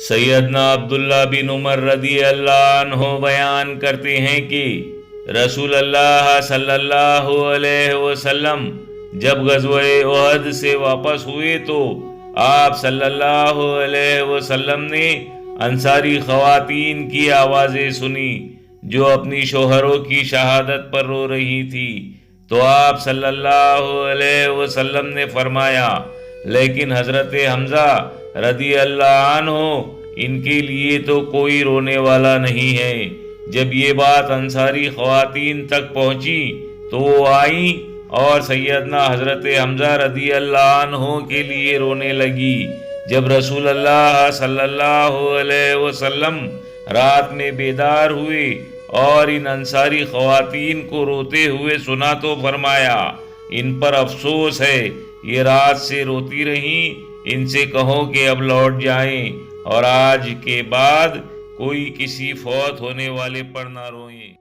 سیدنا عبداللہ بن عمر رضی اللہ عنہ بیان کرتے ہیں کہ رسول اللہ صلی اللہ علیہ وسلم جب غزوہ احد سے واپس ہوئے تو آپ صلی اللہ علیہ وسلم نے انصاری خواتین کی آوازیں سنی جو اپنی شوہروں کی شہادت پر رو رہی تھی، تو آپ صلی اللہ علیہ وسلم نے فرمایا، لیکن حضرت حمزہ رضی اللہ عنہ ان کے لیے تو کوئی رونے والا نہیں ہے۔ جب یہ بات انصاری خواتین تک پہنچی تو وہ آئیں اور سیدنا حضرت حمزہ رضی اللہ عنہ کے لیے رونے لگی۔ جب رسول اللہ صلی اللہ علیہ وسلم رات میں بیدار ہوئے اور ان انصاری خواتین کو روتے ہوئے سنا تو فرمایا، ان پر افسوس ہے، یہ رات سے روتی رہیں، ان سے کہو کہ اب لوٹ جائیں اور آج کے بعد کوئی کسی فوت ہونے والے پر نہ روئیں۔